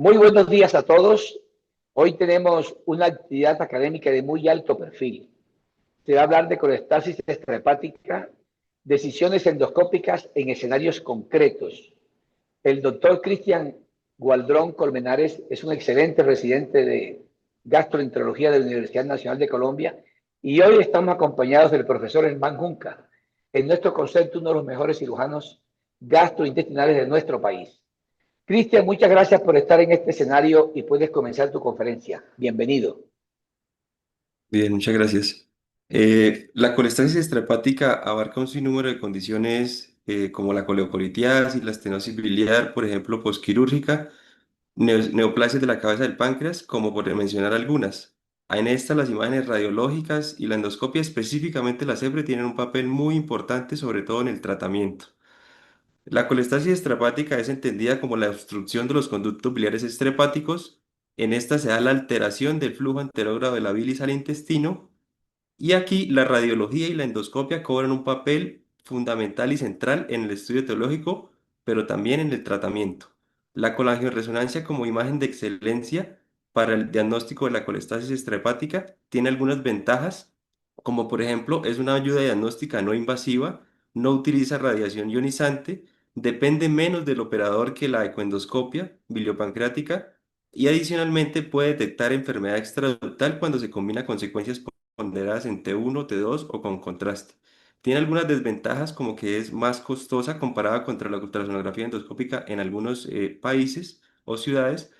Muy buenos días a todos. Hoy tenemos una actividad académica de muy alto perfil. Se va a hablar de colestasis extrahepática, decisiones endoscópicas en escenarios concretos. El doctor Cristian Gualdrón Colmenares es un excelente residente de gastroenterología de la Universidad Nacional de Colombia y hoy estamos acompañados del profesor Herman Junca, en nuestro concepto uno de los mejores cirujanos gastrointestinales de nuestro país. Cristian, muchas gracias por estar en este escenario y puedes comenzar tu conferencia. Bienvenido. Bien, muchas gracias. La colestasis extrahepática abarca un sinnúmero de condiciones como la coleocolitiasis, la estenosis biliar, por ejemplo, posquirúrgica, neoplasias de la cabeza del páncreas, como por mencionar algunas. En estas, las imágenes radiológicas y la endoscopia, específicamente la CEPRE, tienen un papel muy importante, sobre todo en el tratamiento. La colestasis extrahepática es entendida como la obstrucción de los conductos biliares extrahepáticos. En esta se da la alteración del flujo anterógrado de la bilis al intestino y aquí la radiología y la endoscopia cobran un papel fundamental y central en el estudio teológico, pero también en el tratamiento. La colangioresonancia como imagen de excelencia para el diagnóstico de la colestasis extrahepática tiene algunas ventajas, como por ejemplo es una ayuda diagnóstica no invasiva, no utiliza radiación ionizante, depende menos del operador que la ecoendoscopia biliopancreática y adicionalmente puede detectar enfermedad extraductal cuando se combina con secuencias ponderadas en T1, T2 o con contraste. Tiene algunas desventajas como que es más costosa comparada contra la ultrasonografía endoscópica en algunos países o ciudades.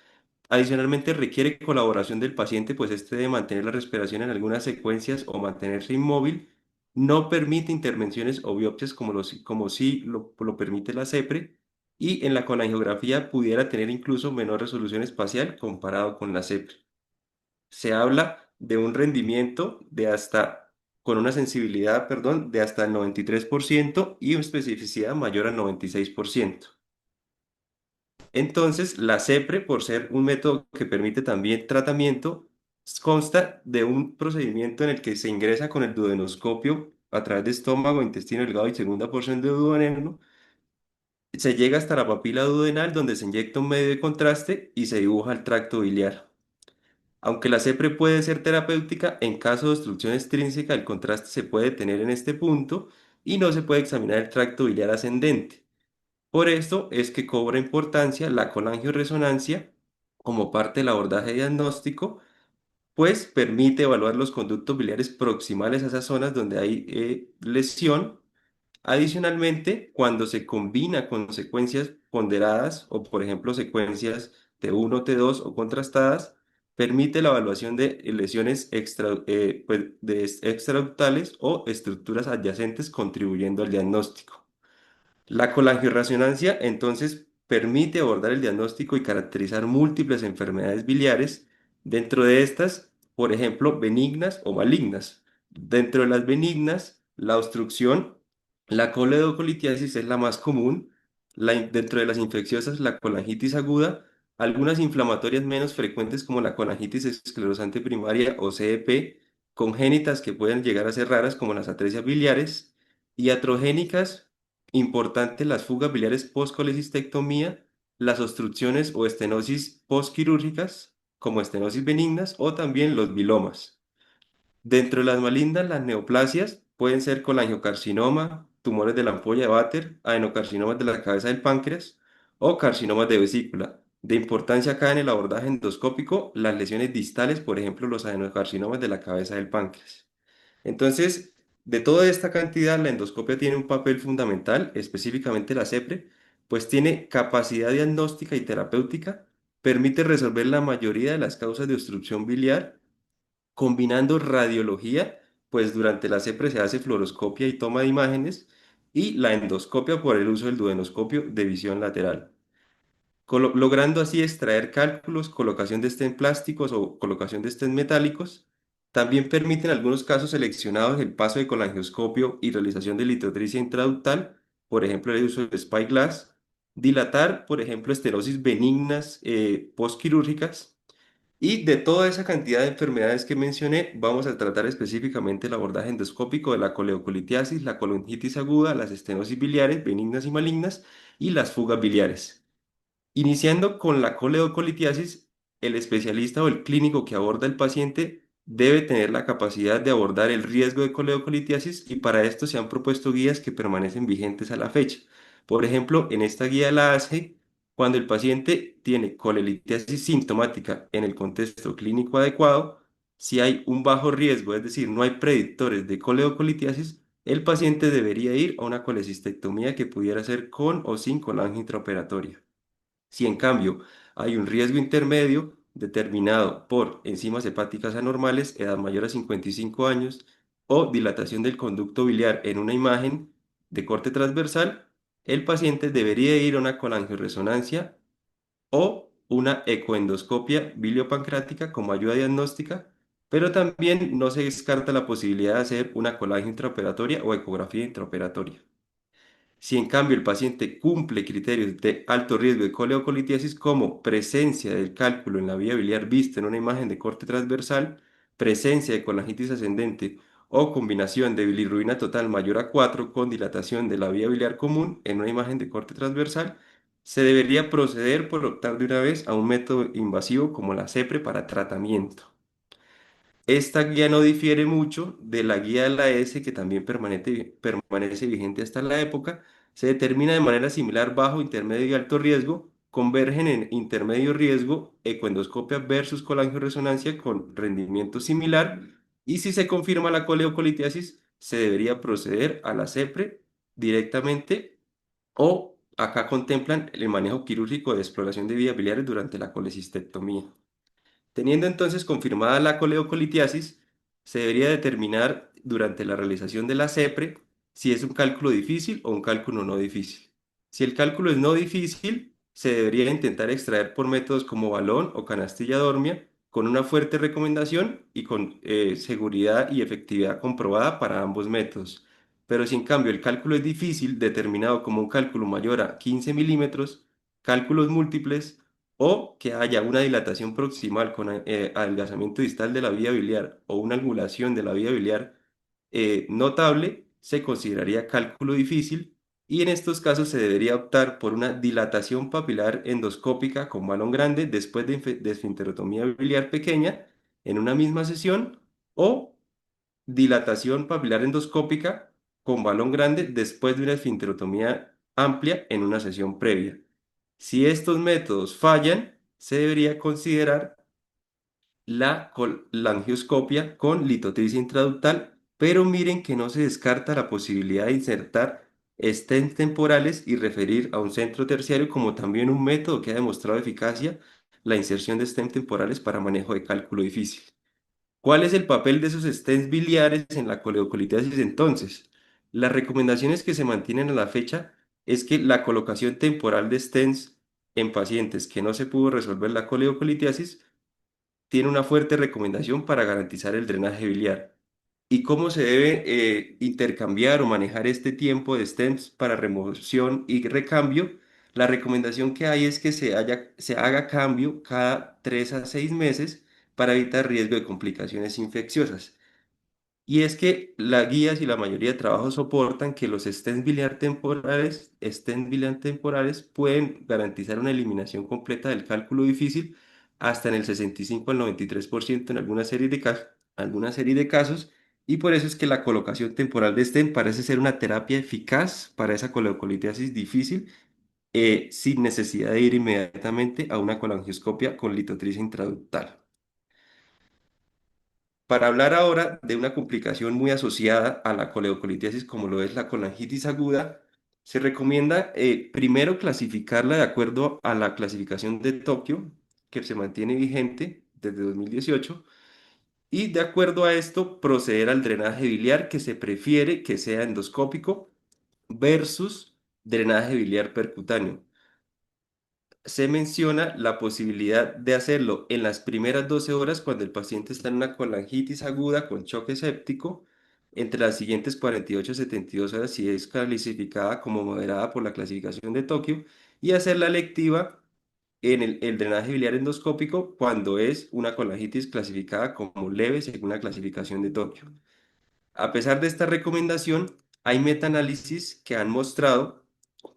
Adicionalmente requiere colaboración del paciente, pues este debe mantener la respiración en algunas secuencias o mantenerse inmóvil. No permite intervenciones o biopsias como sí lo permite la CEPRE. Y en la colangiografía pudiera tener incluso menor resolución espacial comparado con la CEPRE. Se habla de un rendimiento de hasta, con una sensibilidad, perdón, de hasta el 93% y una especificidad mayor al 96%. Entonces, la CEPRE, por ser un método que permite también tratamiento, consta de un procedimiento en el que se ingresa con el duodenoscopio a través de estómago, intestino delgado y segunda porción de duodeno. Se llega hasta la papila duodenal donde se inyecta un medio de contraste y se dibuja el tracto biliar. Aunque la CEPRE puede ser terapéutica, en caso de obstrucción extrínseca el contraste se puede detener en este punto y no se puede examinar el tracto biliar ascendente. Por esto es que cobra importancia la colangioresonancia como parte del abordaje diagnóstico, pues permite evaluar los conductos biliares proximales a esas zonas donde hay lesión. Adicionalmente, cuando se combina con secuencias ponderadas o, por ejemplo, secuencias T1, T2 o contrastadas, permite la evaluación de lesiones extraductales o estructuras adyacentes contribuyendo al diagnóstico. La colangioresonancia entonces permite abordar el diagnóstico y caracterizar múltiples enfermedades biliares, dentro de estas, por ejemplo, benignas o malignas. Dentro de las benignas, la obstrucción, la coledocolitiasis es la más común, dentro de las infecciosas, la colangitis aguda, algunas inflamatorias menos frecuentes como la colangitis esclerosante primaria o CEP, congénitas que pueden llegar a ser raras como las atresias biliares, y atrogénicas importante las fugas biliares post-colecistectomía, las obstrucciones o estenosis postquirúrgicas, como estenosis benignas, o también los bilomas. Dentro de las malignas, las neoplasias pueden ser colangiocarcinoma, tumores de la ampolla de Bater, adenocarcinomas de la cabeza del páncreas o carcinomas de vesícula. De importancia acá en el abordaje endoscópico, las lesiones distales, por ejemplo, los adenocarcinomas de la cabeza del páncreas. Entonces, de toda esta cantidad, la endoscopia tiene un papel fundamental, específicamente la CEPRE, pues tiene capacidad diagnóstica y terapéutica, permite resolver la mayoría de las causas de obstrucción biliar, combinando radiología, pues durante la CEPRE se hace fluoroscopia y toma de imágenes, y la endoscopia por el uso del duodenoscopio de visión lateral, logrando así extraer cálculos, colocación de stents plásticos o colocación de stents metálicos. También permite en algunos casos seleccionados el paso de colangioscopio y realización de litotricia intraductal, por ejemplo el uso de spyglass, dilatar, por ejemplo, esterosis benignas postquirúrgicas. Y de toda esa cantidad de enfermedades que mencioné, vamos a tratar específicamente el abordaje endoscópico de la coleocolitiasis, la colongitis aguda, las estenosis biliares benignas y malignas y las fugas biliares. Iniciando con la coleocolitiasis, el especialista o el clínico que aborda al paciente debe tener la capacidad de abordar el riesgo de coleocolitiasis y para esto se han propuesto guías que permanecen vigentes a la fecha. Por ejemplo, en esta guía la ASGE, cuando el paciente tiene colelitiasis sintomática en el contexto clínico adecuado, si hay un bajo riesgo, es decir, no hay predictores de coleocolitiasis, el paciente debería ir a una colecistectomía que pudiera ser con o sin colangia intraoperatoria. Si en cambio hay un riesgo intermedio determinado por enzimas hepáticas anormales, edad mayor a 55 años o dilatación del conducto biliar en una imagen de corte transversal, el paciente debería ir a una colangioresonancia o una ecoendoscopia biliopancreática como ayuda diagnóstica, pero también no se descarta la posibilidad de hacer una colangio intraoperatoria o ecografía intraoperatoria. Si en cambio el paciente cumple criterios de alto riesgo de coleocolitiasis como presencia del cálculo en la vía biliar vista en una imagen de corte transversal, presencia de colangitis ascendente o combinación de bilirrubina total mayor a 4 con dilatación de la vía biliar común en una imagen de corte transversal, se debería proceder por optar de una vez a un método invasivo como la CEPRE para tratamiento. Esta guía no difiere mucho de la guía de la S, que también permanece vigente hasta la época. Se determina de manera similar bajo, intermedio y alto riesgo. Convergen en intermedio riesgo, ecoendoscopia versus colangioresonancia con rendimiento similar. Y si se confirma la coleocolitiasis, se debería proceder a la CEPRE directamente o acá contemplan el manejo quirúrgico de exploración de vías biliares durante la colecistectomía. Teniendo entonces confirmada la coleocolitiasis, se debería determinar durante la realización de la CEPRE si es un cálculo difícil o un cálculo no difícil. Si el cálculo es no difícil, se debería intentar extraer por métodos como balón o canastilla dormia, con una fuerte recomendación y con seguridad y efectividad comprobada para ambos métodos. Pero si en cambio el cálculo es difícil, determinado como un cálculo mayor a 15 milímetros, cálculos múltiples, o que haya una dilatación proximal con adelgazamiento distal de la vía biliar o una angulación de la vía biliar notable, se consideraría cálculo difícil y en estos casos se debería optar por una dilatación papilar endoscópica con balón grande después de esfinterotomía biliar pequeña en una misma sesión o dilatación papilar endoscópica con balón grande después de una esfinterotomía amplia en una sesión previa. Si estos métodos fallan, se debería considerar la angioscopia con litotripsia intraductal, pero miren que no se descarta la posibilidad de insertar stents temporales y referir a un centro terciario como también un método que ha demostrado eficacia, la inserción de stents temporales para manejo de cálculo difícil. ¿Cuál es el papel de esos stents biliares en la coleocolitiasis entonces? Las recomendaciones que se mantienen a la fecha es que la colocación temporal de stents en pacientes que no se pudo resolver la coleocolitiasis tiene una fuerte recomendación para garantizar el drenaje biliar. ¿Y cómo se debe intercambiar o manejar este tiempo de stents para remoción y recambio? La recomendación que hay es que se haga cambio cada 3 a 6 meses para evitar riesgo de complicaciones infecciosas. Y es que las guías y la mayoría de trabajos soportan que los stents biliar temporales pueden garantizar una eliminación completa del cálculo difícil hasta en el 65 al 93% en alguna serie de casos, y por eso es que la colocación temporal de stent parece ser una terapia eficaz para esa coleocolitiasis difícil, sin necesidad de ir inmediatamente a una colangioscopia con litotripsia intraductal. Para hablar ahora de una complicación muy asociada a la coleocolitiasis como lo es la colangitis aguda, se recomienda primero clasificarla de acuerdo a la clasificación de Tokio, que se mantiene vigente desde 2018, y de acuerdo a esto proceder al drenaje biliar que se prefiere que sea endoscópico versus drenaje biliar percutáneo. Se menciona la posibilidad de hacerlo en las primeras 12 horas cuando el paciente está en una colangitis aguda con choque séptico, entre las siguientes 48 a 72 horas si es clasificada como moderada por la clasificación de Tokio, y hacer la electiva en el drenaje biliar endoscópico cuando es una colangitis clasificada como leve según la clasificación de Tokio. A pesar de esta recomendación, hay metaanálisis que han mostrado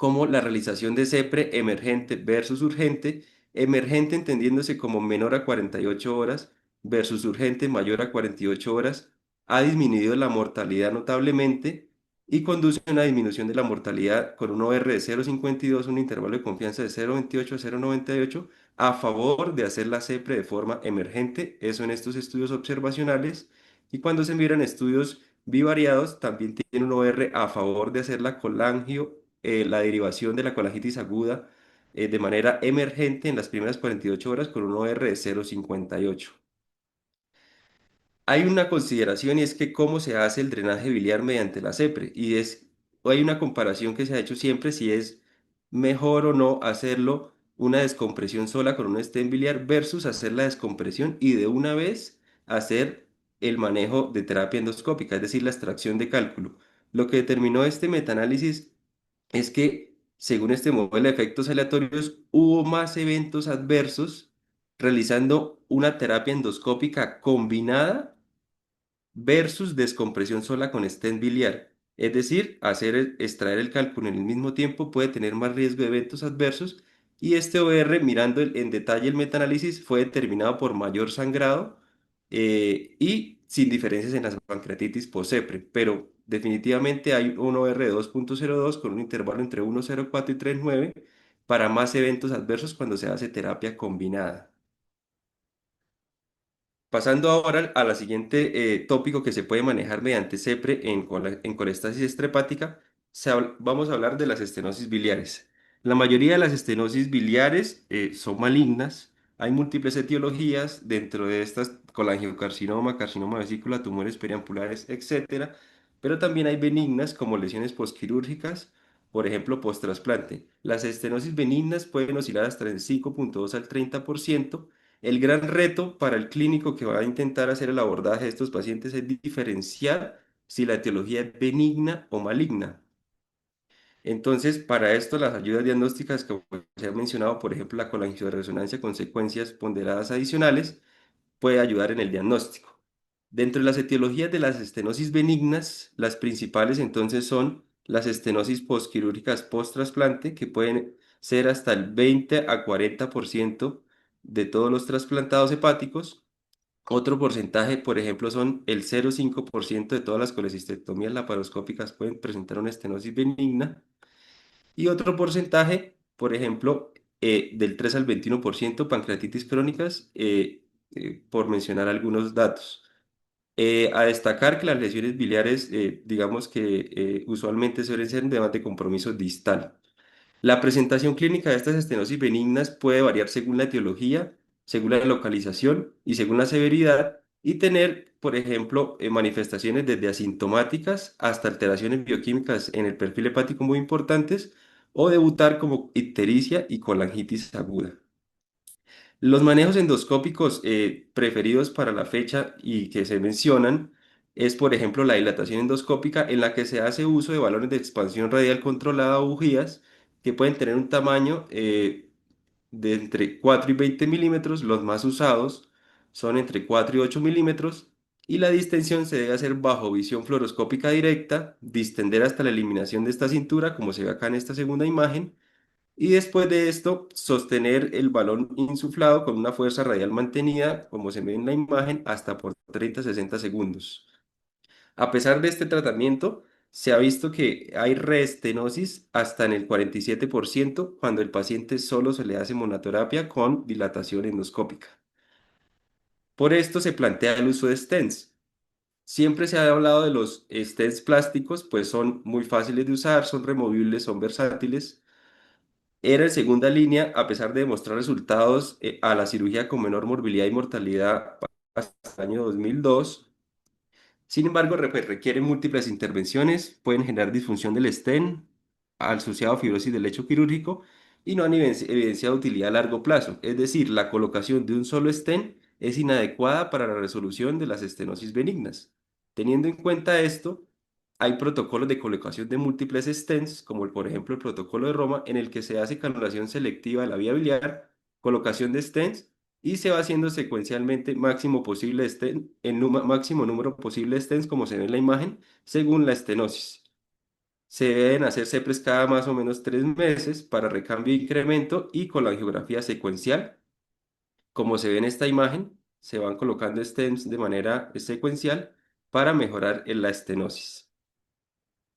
como la realización de CEPRE emergente versus urgente, emergente entendiéndose como menor a 48 horas versus urgente mayor a 48 horas, ha disminuido la mortalidad notablemente y conduce a una disminución de la mortalidad con un OR de 0,52, un intervalo de confianza de 0,28 a 0,98, a favor de hacer la CEPRE de forma emergente, eso en estos estudios observacionales, y cuando se miran estudios bivariados, también tiene un OR a favor de hacer la colangio, la derivación de la colangitis aguda de manera emergente en las primeras 48 horas con un OR de 0,58. Hay una consideración y es que cómo se hace el drenaje biliar mediante la CEPRE hay una comparación que se ha hecho siempre si es mejor o no hacerlo una descompresión sola con un stent biliar versus hacer la descompresión y de una vez hacer el manejo de terapia endoscópica, es decir, la extracción de cálculo. Lo que determinó este metaanálisis es que, según este modelo de efectos aleatorios, hubo más eventos adversos realizando una terapia endoscópica combinada versus descompresión sola con stent biliar. Es decir, extraer el cálculo en el mismo tiempo puede tener más riesgo de eventos adversos y este OR, mirando en detalle el metaanálisis, fue determinado por mayor sangrado y sin diferencias en las pancreatitis post-CEPRE, pero definitivamente hay un OR de 2,02 con un intervalo entre 1,04 y 3,9 para más eventos adversos cuando se hace terapia combinada. Pasando ahora a la siguiente tópico que se puede manejar mediante CEPRE en colestasis estrepática, vamos a hablar de las estenosis biliares. La mayoría de las estenosis biliares son malignas. Hay múltiples etiologías, dentro de estas colangiocarcinoma, carcinoma de vesícula, tumores periampulares, etcétera, pero también hay benignas como lesiones postquirúrgicas, por ejemplo, posttrasplante. Las estenosis benignas pueden oscilar hasta el 5,2 al 30%. El gran reto para el clínico que va a intentar hacer el abordaje de estos pacientes es diferenciar si la etiología es benigna o maligna. Entonces, para esto, las ayudas diagnósticas que se ha mencionado, por ejemplo, la colangioresonancia con secuencias ponderadas adicionales, puede ayudar en el diagnóstico. Dentro de las etiologías de las estenosis benignas, las principales entonces son las estenosis postquirúrgicas post-trasplante, que pueden ser hasta el 20 a 40% de todos los trasplantados hepáticos. Otro porcentaje, por ejemplo, son el 0,5% de todas las colecistectomías laparoscópicas pueden presentar una estenosis benigna. Y otro porcentaje, por ejemplo, del 3 al 21% pancreatitis crónicas, por mencionar algunos datos. A destacar que las lesiones biliares, digamos que usualmente suelen ser de compromiso distal. La presentación clínica de estas estenosis benignas puede variar según la etiología, según la localización y según la severidad, y tener, por ejemplo, manifestaciones desde asintomáticas hasta alteraciones bioquímicas en el perfil hepático muy importantes, o debutar como ictericia y colangitis aguda. Los manejos endoscópicos preferidos para la fecha y que se mencionan es, por ejemplo, la dilatación endoscópica en la que se hace uso de balones de expansión radial controlada o bujías que pueden tener un tamaño de entre 4 y 20 milímetros. Los más usados son entre 4 y 8 milímetros y la distensión se debe hacer bajo visión fluoroscópica directa, distender hasta la eliminación de esta cintura, como se ve acá en esta segunda imagen, y después de esto, sostener el balón insuflado con una fuerza radial mantenida, como se ve en la imagen, hasta por 30 a 60 segundos. A pesar de este tratamiento, se ha visto que hay reestenosis hasta en el 47% cuando el paciente solo se le hace monoterapia con dilatación endoscópica. Por esto se plantea el uso de stents. Siempre se ha hablado de los stents plásticos, pues son muy fáciles de usar, son removibles, son versátiles. Era en segunda línea, a pesar de demostrar resultados a la cirugía con menor morbilidad y mortalidad hasta el año 2002. Sin embargo, requieren múltiples intervenciones, pueden generar disfunción del stent, asociado a fibrosis del lecho quirúrgico y no han evidenciado utilidad a largo plazo. Es decir, la colocación de un solo stent es inadecuada para la resolución de las estenosis benignas. Teniendo en cuenta esto, hay protocolos de colocación de múltiples stents, como por ejemplo el protocolo de Roma, en el que se hace canulación selectiva de la vía biliar, colocación de stents y se va haciendo secuencialmente máximo posible máximo número posible de stents, como se ve en la imagen, según la estenosis. Se deben hacer CEPRES cada más o menos 3 meses para recambio e incremento y con la angiografía secuencial. Como se ve en esta imagen, se van colocando stents de manera secuencial para mejorar en la estenosis.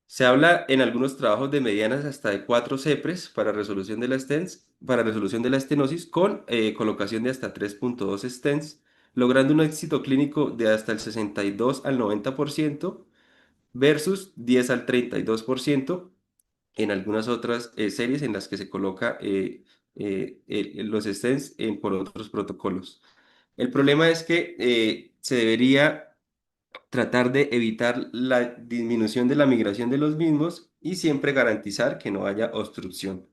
Se habla en algunos trabajos de medianas hasta de 4 CEPRES para resolución de la stents, para resolución de la estenosis con colocación de hasta 3,2 stents, logrando un éxito clínico de hasta el 62 al 90% versus 10 al 32% en algunas otras series en las que se coloca los stents por otros protocolos. El problema es que se debería tratar de evitar la disminución de la migración de los mismos y siempre garantizar que no haya obstrucción.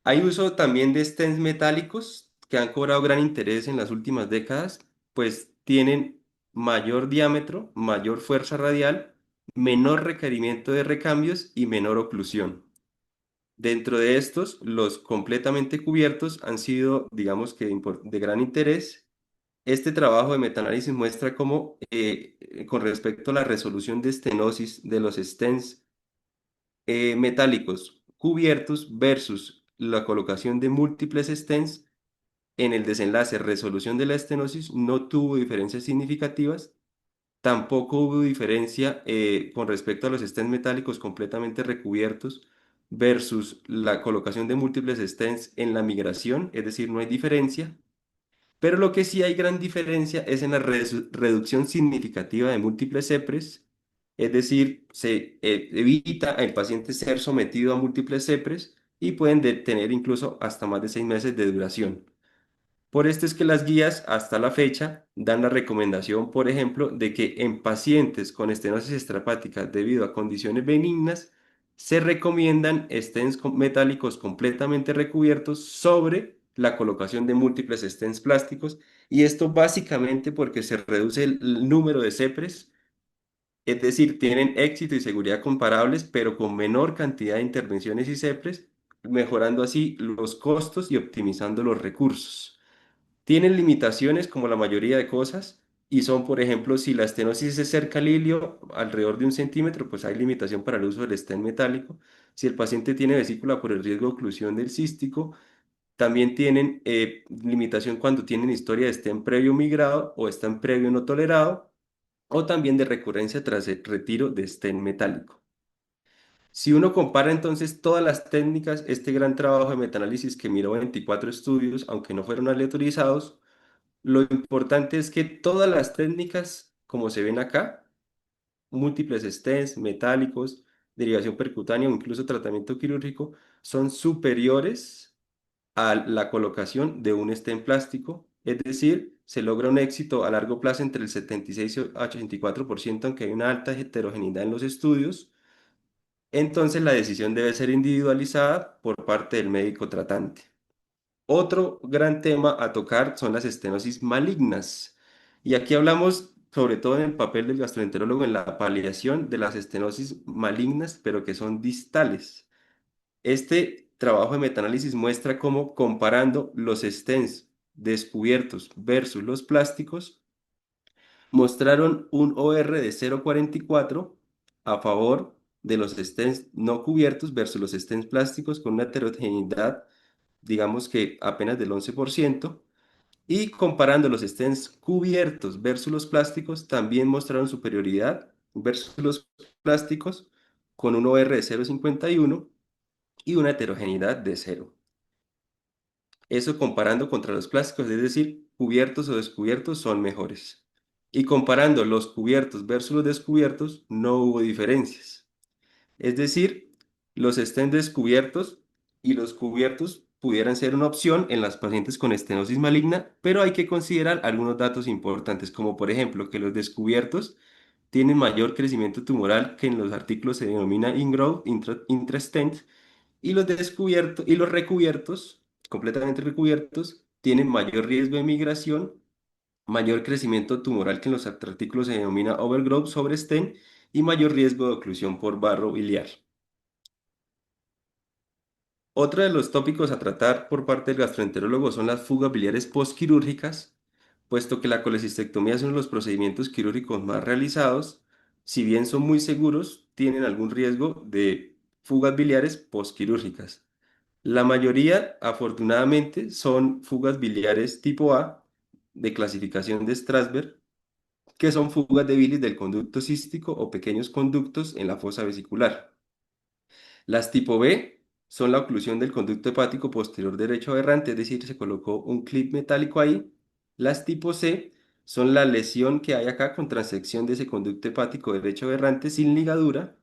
Hay uso también de stents metálicos que han cobrado gran interés en las últimas décadas, pues tienen mayor diámetro, mayor fuerza radial, menor requerimiento de recambios y menor oclusión. Dentro de estos, los completamente cubiertos han sido, digamos que, de gran interés. Este trabajo de metaanálisis muestra cómo, con respecto a la resolución de estenosis de los stents metálicos cubiertos versus la colocación de múltiples stents, en el desenlace resolución de la estenosis no tuvo diferencias significativas. Tampoco hubo diferencia con respecto a los stents metálicos completamente recubiertos versus la colocación de múltiples stents en la migración, es decir, no hay diferencia. Pero lo que sí hay gran diferencia es en la reducción significativa de múltiples CEPRES, es decir, se evita al paciente ser sometido a múltiples CEPRES y pueden tener incluso hasta más de 6 meses de duración. Por esto es que las guías hasta la fecha dan la recomendación, por ejemplo, de que en pacientes con estenosis extrahepática debido a condiciones benignas, se recomiendan stents metálicos completamente recubiertos sobre la colocación de múltiples stents plásticos, y esto básicamente porque se reduce el número de CEPRES, es decir, tienen éxito y seguridad comparables, pero con menor cantidad de intervenciones y CEPRES, mejorando así los costos y optimizando los recursos. Tienen limitaciones como la mayoría de cosas y son, por ejemplo, si la estenosis es cerca al ilio, alrededor de 1 centímetro, pues hay limitación para el uso del stent metálico. Si el paciente tiene vesícula por el riesgo de oclusión del cístico, también tienen limitación cuando tienen historia de stent previo migrado o stent previo no tolerado, o también de recurrencia tras el retiro de stent metálico. Si uno compara entonces todas las técnicas, este gran trabajo de metaanálisis que miró 24 estudios, aunque no fueron aleatorizados, lo importante es que todas las técnicas, como se ven acá, múltiples stents, metálicos, derivación percutánea o incluso tratamiento quirúrgico, son superiores a la colocación de un stent plástico. Es decir, se logra un éxito a largo plazo entre el 76 y 84%, aunque hay una alta heterogeneidad en los estudios. Entonces, la decisión debe ser individualizada por parte del médico tratante. Otro gran tema a tocar son las estenosis malignas. Y aquí hablamos sobre todo en el papel del gastroenterólogo en la paliación de las estenosis malignas, pero que son distales. Este trabajo de metaanálisis muestra cómo comparando los stents descubiertos versus los plásticos, mostraron un OR de 0,44 a favor de los stents no cubiertos versus los stents plásticos con una heterogeneidad, digamos que apenas del 11%, y comparando los stents cubiertos versus los plásticos, también mostraron superioridad versus los plásticos con un OR de 0,51 y una heterogeneidad de 0. Eso comparando contra los plásticos, es decir, cubiertos o descubiertos son mejores. Y comparando los cubiertos versus los descubiertos, no hubo diferencias. Es decir, los stents descubiertos y los cubiertos pudieran ser una opción en las pacientes con estenosis maligna, pero hay que considerar algunos datos importantes, como por ejemplo que los descubiertos tienen mayor crecimiento tumoral que en los artículos se denomina ingrowth, intrastent, y los descubiertos y los recubiertos, completamente recubiertos, tienen mayor riesgo de migración, mayor crecimiento tumoral que en los artículos se denomina overgrowth sobre stent y mayor riesgo de oclusión por barro biliar. Otro de los tópicos a tratar por parte del gastroenterólogo son las fugas biliares postquirúrgicas, puesto que la colecistectomía es uno de los procedimientos quirúrgicos más realizados. si bien son muy seguros, tienen algún riesgo de fugas biliares postquirúrgicas. La mayoría, afortunadamente, son fugas biliares tipo A de clasificación de Strasberg, que son fugas de bilis del conducto cístico o pequeños conductos en la fosa vesicular. Las tipo B son la oclusión del conducto hepático posterior derecho aberrante, es decir, se colocó un clip metálico ahí. Las tipo C son la lesión que hay acá con transección de ese conducto hepático derecho aberrante sin ligadura.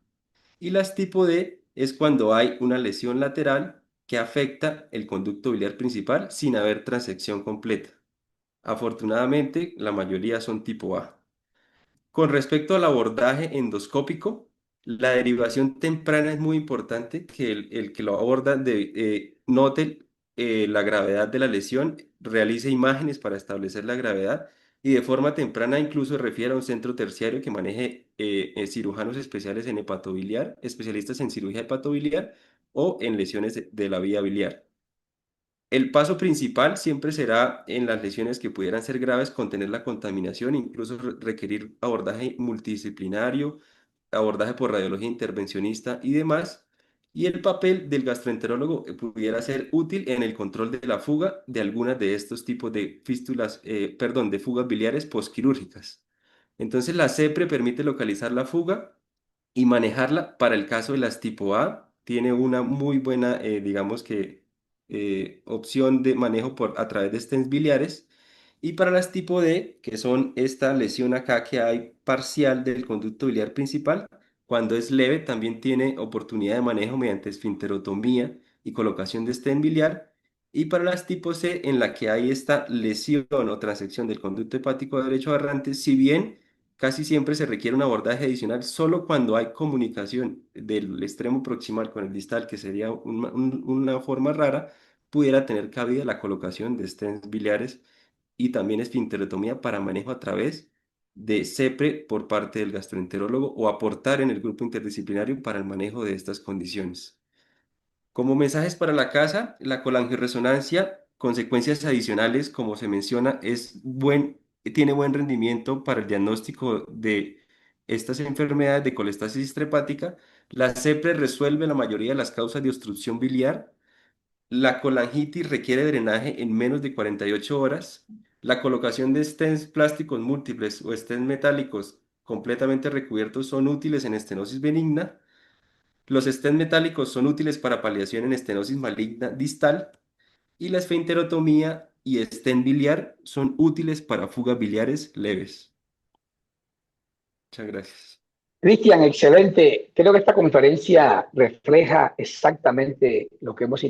Y las tipo D es cuando hay una lesión lateral que afecta el conducto biliar principal sin haber transección completa. Afortunadamente, la mayoría son tipo A. Con respecto al abordaje endoscópico, la derivación temprana es muy importante que el que lo aborda note la gravedad de la lesión, realice imágenes para establecer la gravedad y de forma temprana incluso refiere a un centro terciario que maneje cirujanos especiales en hepatobiliar, especialistas en cirugía hepatobiliar o en lesiones de la vía biliar. El paso principal siempre será en las lesiones que pudieran ser graves, contener la contaminación, incluso requerir abordaje multidisciplinario, abordaje por radiología intervencionista y demás. Y el papel del gastroenterólogo pudiera ser útil en el control de la fuga de algunas de estos tipos de fístulas, perdón, de fugas biliares postquirúrgicas. Entonces la CEPRE permite localizar la fuga y manejarla para el caso de las tipo A. Tiene una muy buena, digamos que, opción de manejo a través de stents biliares. Y para las tipo D, que son esta lesión acá que hay parcial del conducto biliar principal, cuando es leve también tiene oportunidad de manejo mediante esfinterotomía y colocación de stent biliar. Y para las tipo C, en la que hay esta lesión o transección del conducto hepático derecho aberrante, si bien casi siempre se requiere un abordaje adicional solo cuando hay comunicación del extremo proximal con el distal, que sería una forma rara, pudiera tener cabida la colocación de stents biliares y también esfinterotomía para manejo a través de CEPRE por parte del gastroenterólogo o aportar en el grupo interdisciplinario para el manejo de estas condiciones. Como mensajes para la casa, la colangioresonancia, consecuencias adicionales, como se menciona, tiene buen rendimiento para el diagnóstico de estas enfermedades de colestasis estrepática. La CEPRE resuelve la mayoría de las causas de obstrucción biliar. La colangitis requiere drenaje en menos de 48 horas. La colocación de stents plásticos múltiples o stents metálicos completamente recubiertos son útiles en estenosis benigna. Los stents metálicos son útiles para paliación en estenosis maligna distal y la esfenterotomía y stent biliar son útiles para fugas biliares leves. Muchas gracias. Cristian, excelente. Creo que esta conferencia refleja exactamente lo que hemos